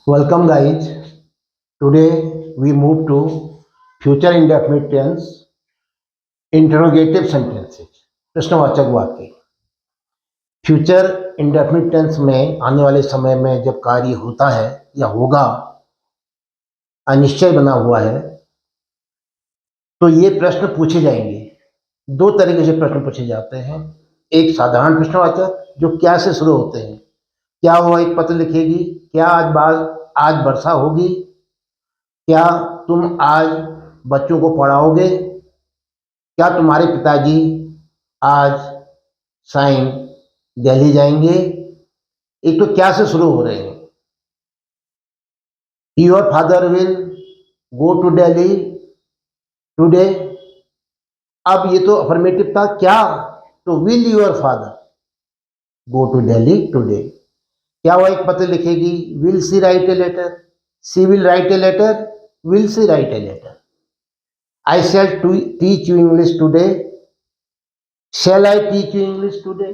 Welcome guys. Today we move to future indefinite tense interrogative sentences. प्रश्नवाचक वाक्य। Future indefinite tense में आने वाले समय में जब कार्य होता है या होगा, अनिश्चय बना हुआ है, तो ये प्रश्न पूछे जाएंगे। दो तरीके से प्रश्न पूछे जाते हैं। एक साधारण प्रश्नवाचक जो क्या से शुरू होते हैं। क्या वो एक पत्र लिखेगी? क्या आज वर्षा होगी? क्या तुम आज बच्चों को पढ़ाओगे? क्या तुम्हारे पिताजी आज साइन दिल्ली जाएंगे? एक तो क्या से शुरू हो रहे हैं। Your father will go to Delhi today. अब ये तो अफर्मेटिव था। क्या? तो will your father go to Delhi today. क्या वो एक पत्र लिखेगी? Will she write a letter? She will write a letter? Will she write a letter? I shall teach you English today. Shall I teach you English today?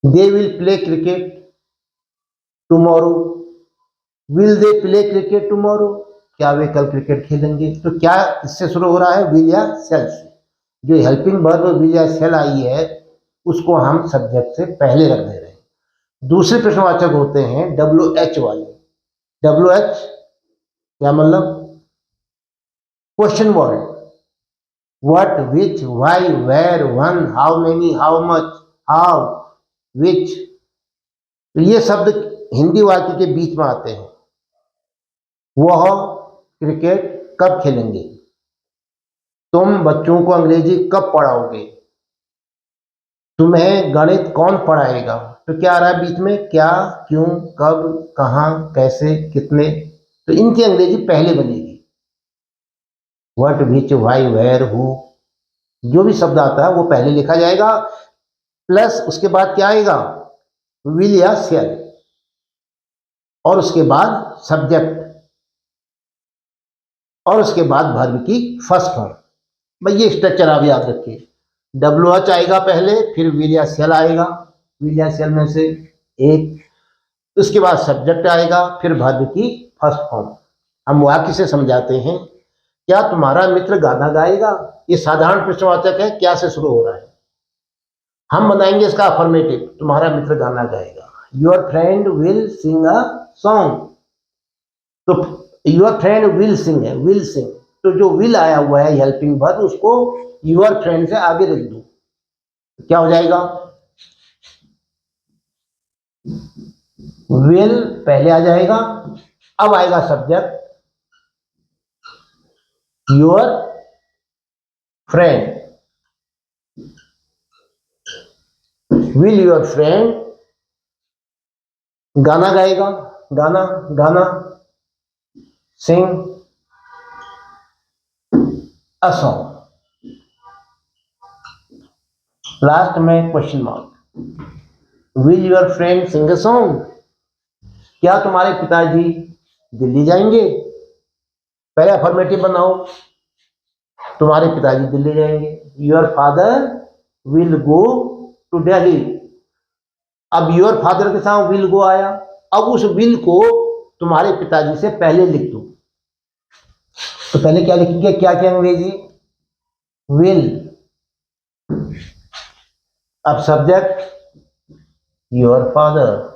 They will play cricket tomorrow. Will they play cricket tomorrow? क्या वे कल cricket खेलेंगे? तो क्या इससे शुरू हो रहा है? विल या शेल से। जो हेल्पिंग वर्ब विल या शेल आई है उसको हम सब्जेक्ट से पहले रख दे रहे हैं। दूसरे प्रश्नवाचक होते हैं WH वाले। WH क्या मतलब? Question word. What, which, why, where, when, how many, how much, how, which। तो ये शब्द हिंदी वाक्य के बीच में आते हैं। वह क्रिकेट कब खेलेंगे? तुम बच्चों को अंग्रेजी कब पढ़ाओगे? तुम्हें गणित कौन पढ़ाएगा? तो क्या आ रहा है बीच में? क्या, क्यों, कब, कहाँ, कैसे, कितने। तो इनकी अंग्रेजी पहले बनेगी। What, which, why, where, who, जो भी शब्द आता है वो पहले लिखा जाएगा, प्लस उसके बाद क्या आएगा? विल या शेल, और उसके बाद सब्जेक्ट, और उसके बाद वर्ब की फर्स्ट फॉर्म। भाई ये स्ट्रक्चर आप याद रखिए। WH आएगा पहले, फिर विल या शेल आएगा, विल या शेल में से एक, उसके बाद सब्जेक्ट आएगा, फिर वर्ब की फर्स्ट फॉर्म। हम वाक्य से समझाते हैं। क्या तुम्हारा मित्र गाना गाएगा? ये साधारण प्रश्नवाचक है, क्या से शुरू हो रहा है। हम बनाएंगे इसका अफर्मेटिव। तुम्हारा मित्र गाना गाएगा। Your friend will sing a song. तो योर फ्रेंड विल सिंग है, विल सिंग। तो जो विल आया हुआ है हेल्पिंग वर्ब, उसको योर फ्रेंड से आगे रख दो। क्या हो जाएगा? विल पहले आ जाएगा, अब आएगा subject your friend. Will your friend गाना गाएगा? गाना, गाना, सिंग अ सॉन्ग। लास्ट में question mark. Will your friend sing a song? क्या तुम्हारे पिताजी दिल्ली जाएंगे? पहले अफर्मेटिव बनाओ। तुम्हारे पिताजी दिल्ली जाएंगे। Your father will go to Delhi. अब योर फादर के साथ विल गो आया। अब उस विल को तुम्हारे पिताजी से पहले लिख दो। तो पहले क्या लिखेंगे? क्या क्या अंग्रेजी? विल। अब subject your father.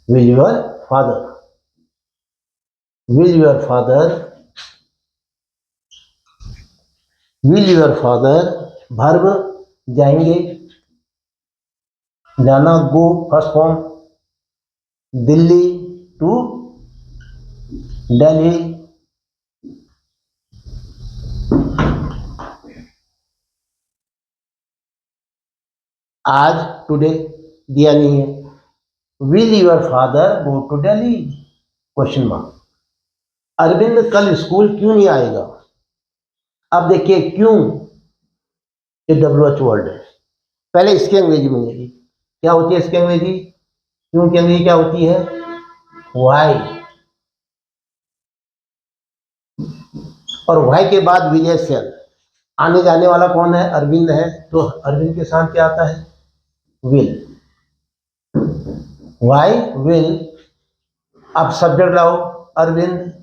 Will your father, will your father, will your father. Verb जाएंगे, जाना go first form, Delhi to Delhi. आज टुडे दिया नहीं है। Will your father go to Delhi? Question mark. Arvind कल स्कूल क्यों नहीं आएगा? अब देखिए क्यों, ये WH वर्ड है। पहले इसकी अंग्रेजी मिलेगी। क्या होती है इसकी अंग्रेजी? क्यों की अंग्रेजी क्या होती है? व्हाई। और व्हाई के बाद विल या शेल। आने जाने वाला कौन है? अरविंद है, तो अरविंद के साथ क्या आता है? विल। वाई विल, अब सब्जेक्ट लाओ अरविंद,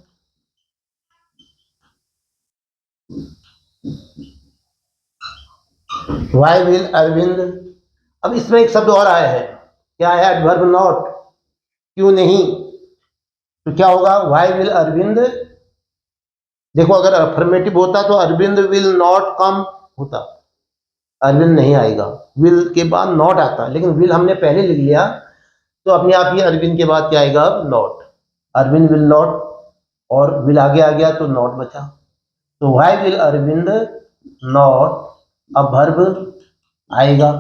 वाई विल अरविंद। अब इसमें एक शब्द और आया है, क्या है? एडवर्ब नॉट, क्यों नहीं। तो क्या होगा? Why will Arvind. देखो अगर अफर्मेटिव होता तो अरविंद विल नॉट कम होता, अरविंद नहीं आएगा, विल के बाद नॉट आता, लेकिन विल हमने पहले लिख लिया तो अपने आप ही अरविंद के बाद क्या आएगा? अब नॉट। अरविंद विल नॉट, और विल आगे आ गया तो नॉट बचा। तो वाई विल अरविंद नॉट, अब वर्ब आएगा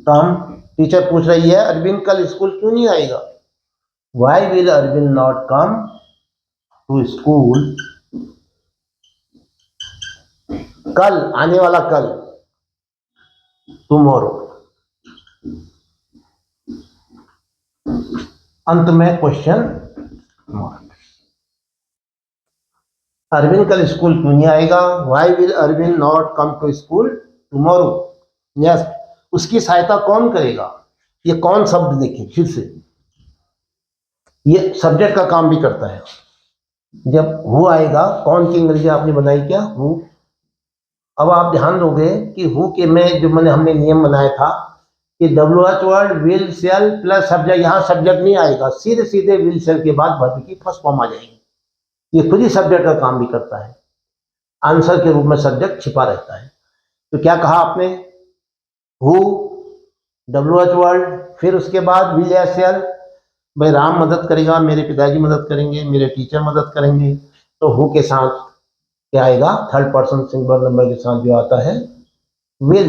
कम। टीचर पूछ रही है अरविंद कल स्कूल क्यों नहीं आएगा? Why will Arvind not come to school, कल, आने वाला कल, टुमारो। अंत में क्वेश्चन मार्क। अरविंद कल स्कूल क्यों नहीं आएगा? Why will Arvind not come to school tomorrow. Next, उसकी सहायता कौन करेगा? ये कौन शब्द देखिए फिर से, ये सब्जेक्ट का काम भी करता है। जब हु आएगा, कौन की अंग्रेजी आपने बनाई क्या? हु। अब आप ध्यान दोगे कि हु के में जो हमने नियम बनाया था कि WH word will shell plus subject, यहाँ सब्जेक्ट नहीं आएगा, सीधे सीधे विल शेल के बाद वर्ब की फर्स्ट फॉर्म आ जाएगी। ये खुद ही सब्जेक्ट का काम भी करता है, आंसर के रूप में सब्जेक्ट छिपा रहता है। तो क्या कहा आपने? हु, WH वर्ड, फिर उसके बाद विल या शेल। भाई राम मदद करेगा, मेरे पिताजी मदद करेंगे, मेरे टीचर मदद करेंगे, तो हु के साथ क्या आएगा? थर्ड पर्सन सिंगुलर नंबर के साथ जो आता है विल,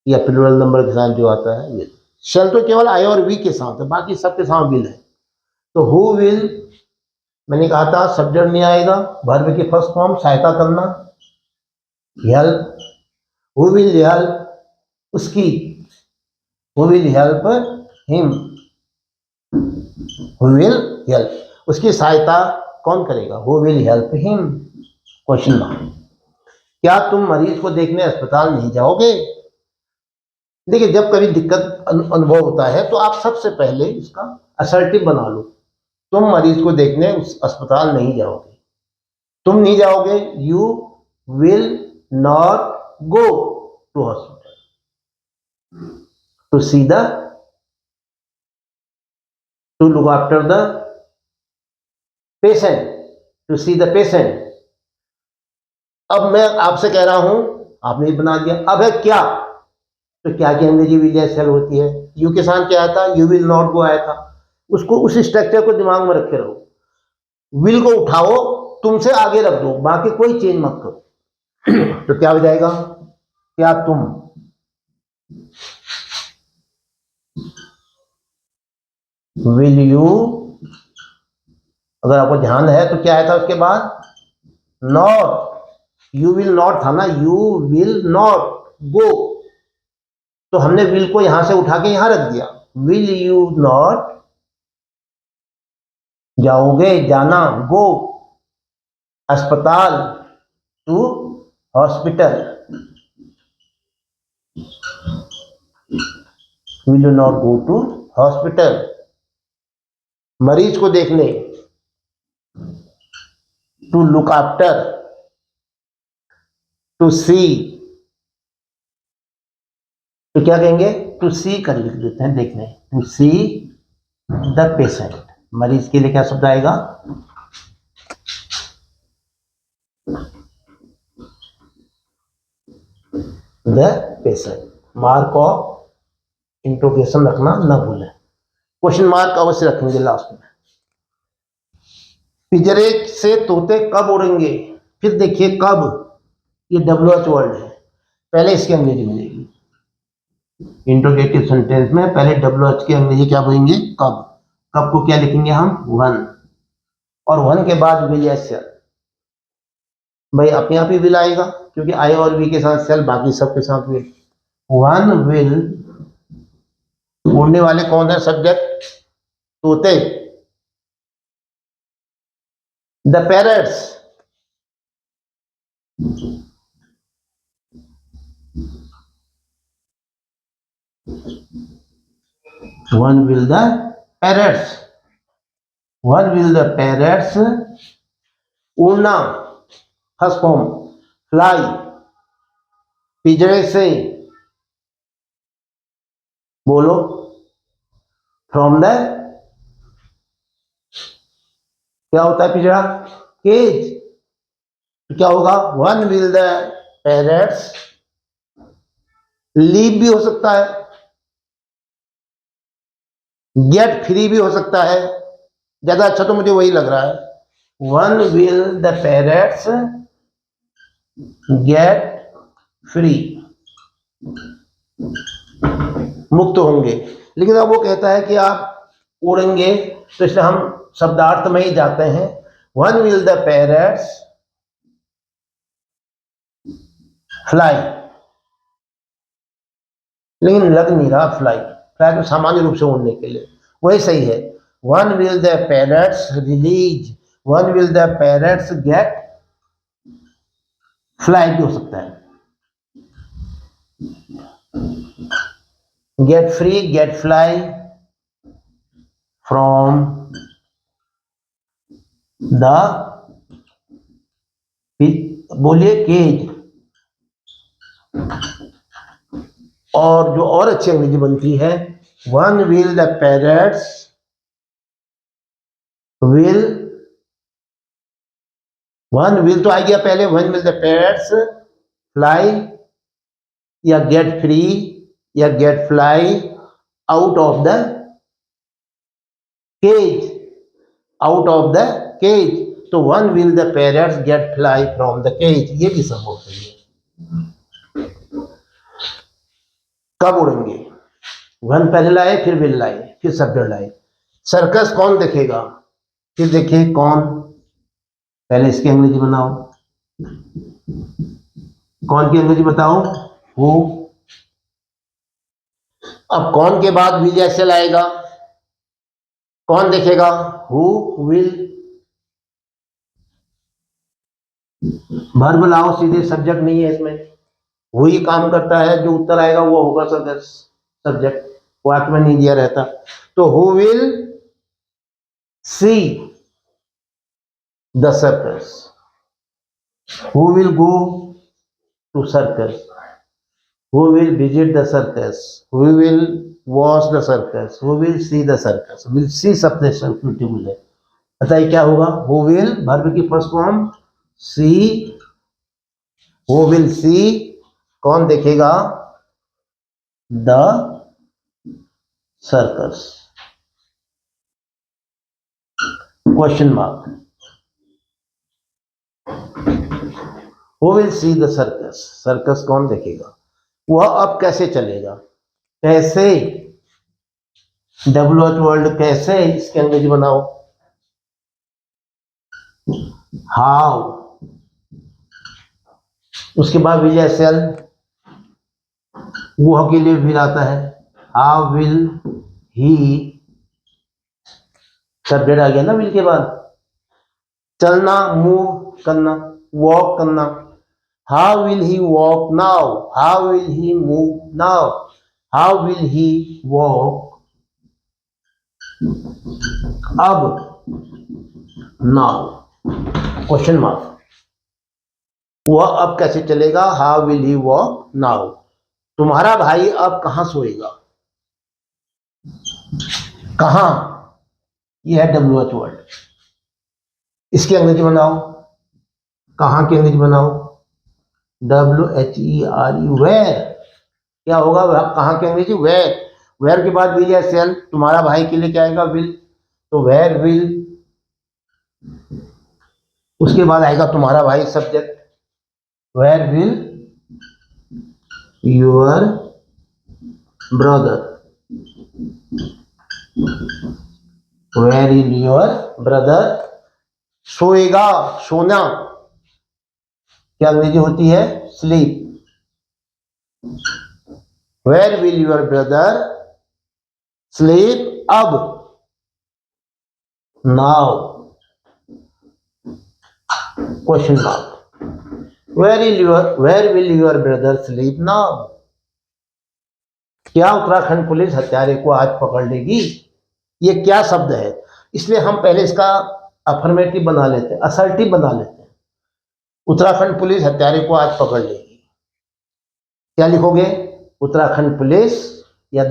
या प्लूरल नंबर के साथ जो आता है विल। शेल तो केवल आई और वी के साथ है, बाकी सबके साथ विल है। तो हु विल, मैंने कहा था सब्जेक्ट नहीं आएगा, वर्ब की फर्स्ट फॉर्म, सहायता करना, हेल्प। हु विल हेल्प, उसकी, who will help him, who will help, उसकी सहायता कौन करेगा? Who will help him, question mark. क्या तुम मरीज को देखने अस्पताल नहीं जाओगे? देखिए जब कभी दिक्कत अनुभव होता है तो आप सबसे पहले इसका असर्टिव बना लो। तुम मरीज को देखने उस अस्पताल नहीं जाओगे, तुम नहीं जाओगे, you will not go to hospital to see the, to look after the patient, to see the patient. अब मैं आपसे कह रहा हूं, आपने बना दिया, अब है क्या, तो क्या की अंग्रेजी विल या शेल होती है। यू के साथ क्या आया था? यू विल नॉट गो आया था, उसको उस स्ट्रक्चर को दिमाग में रखे रहो। विल को उठाओ, तुमसे आगे रख दो, बाकी कोई चेंज मत करो। तो क्या हो जाएगा? क्या तुम, विल यू, अगर आपको ध्यान है तो क्या आया था उसके बाद? नॉट, यू विल नॉट था ना, यू विल नॉट गो, तो हमने विल को यहां से उठा के यहां रख दिया। विल यू नॉट, जाओगे, जाना, गो, अस्पताल, to hospital, will you not go to hospital. मरीज को देखने, to look after, to see, तो क्या कहेंगे? टू सी कर लिख देते हैं, देखने, टू सी द पेशेंट। मरीज के लिए क्या शब्द आएगा? The patient. Mark of interrogation रखना ना भूलें, क्वेश्चन मार्क अवश्य रखेंगे लास्ट में। पिंजरे से तोते कब उड़ेंगे? फिर देखिए कब, ये WH वर्ड है, पहले इसकी अंग्रेजी मिलेगी। इंट्रोगेटिव सेंटेंस में पहले WH की अंग्रेजी क्या बोलेंगे? कब। कब को क्या लिखेंगे हम? वन, और वन के बाद विल या शेल। भाई अपने आप ही विल आएगा, क्योंकि आई और वी के साथ शेल, बाकी सबके साथ विल। वन विल, उड़ने वाले कौन है? सब्जेक्ट, तोते। The parrots, When will the parrots? When will the parrots? उड़ना, फर्स्ट फॉर्म, फ्लाई, पिंजरे से, बोलो, फ्रॉम द, क्या होता है पिंजरा? केज। तो क्या होगा? One will the parrots leave भी हो सकता है, गेट फ्री भी हो सकता है, ज्यादा अच्छा तो मुझे वही लग रहा है। When will the parrots get free, मुक्त होंगे। लेकिन अब वो कहता है कि आप उड़ेंगे, तो इसलिए हम शब्दार्थ में ही जाते हैं। One will the parrots fly, लेकिन लग नहीं रहा फ्लाई, फ्लाई तो सामान्य रूप से उड़ने के लिए, वही सही है। When will the parrots release, when will the parrots get fly भी हो सकता है, get free, get fly from the, बोलिए, केज। और जो और अच्छी अंग्रेजी बनती है, when will the parrots will, when will तो आ गया पहले, when will the parrots fly या गेट फ्री या get fly out of the cage, out of the cage. तो when will the parrots get fly from the cage, ये भी संभव है। कब उड़ेंगे? वन पहले लाए, फिर विल लाए, फिर सब्जेक्ट लाए। सर्कस कौन देखेगा? फिर देखिए कौन, पहले इसकी अंग्रेजी बनाओ, कौन की अंग्रेजी बताओ? हु। अब कौन के बाद विल या शैल आएगा, कौन देखेगा? Who will. वर्ब लाओ, सीधे, सब्जेक्ट नहीं है इसमें, वही काम करता है, जो उत्तर आएगा वो होगा सब्जेक्ट, वाक्य में नहीं दिया रहता। तो who will see the circus, who will go to circus, who will visit the circus, who will watch the circus, who will see the circus. Will see सबसे सुटेबल है। बताइए क्या होगा? हु विल, वर्ब की first form, see, who will see, कौन देखेगा? The circus, question mark. Who will see the circus, circus कौन देखेगा? वह अब कैसे चलेगा? कैसे, WH वर्ड कैसे, इसके अंग्रेजी बनाओ, हाउ। उसके बाद विल या शैल, वह के लिए विल आता है, हाउ विल ही, सब्जेक्ट आ गया ना विल के बाद। चलना, मूव करना, वॉक करना, how will he walk now, how will he move now, how will he walk अब, नाउ, क्वेश्चन मार्क। वह अब कैसे चलेगा? How will he walk now. तुम्हारा भाई अब कहां सोएगा? कहां, यह है WH वर्ड, इसकी अंग्रेजी बनाओ, कहां की अंग्रेजी बनाओ? WHERE, where. क्या होगा? कहां की अंग्रेजी? वेयर। वेयर के बाद विल या शैल, तुम्हारा भाई के लिए क्या आएगा? विल। तो वेयर विल, उसके बाद आएगा तुम्हारा भाई subject, where will your brother, where will your brother सोएगा, सोना, क्या अंग्रेजी होती है? Sleep. Where will your brother sleep अब, now, question mark. Where will your brother sleep now. क्या उत्तराखंड पुलिस हत्यारे को आज पकड़ लेगी? ये क्या शब्द है? इसलिए हम पहले इसका अफर्मेटिव बना लेते हैं, असर्टिव बना लेते हैं। उत्तराखंड पुलिस हत्यारे को आज पकड़ लेगी। क्या लिखोगे? उत्तराखंड पुलिस या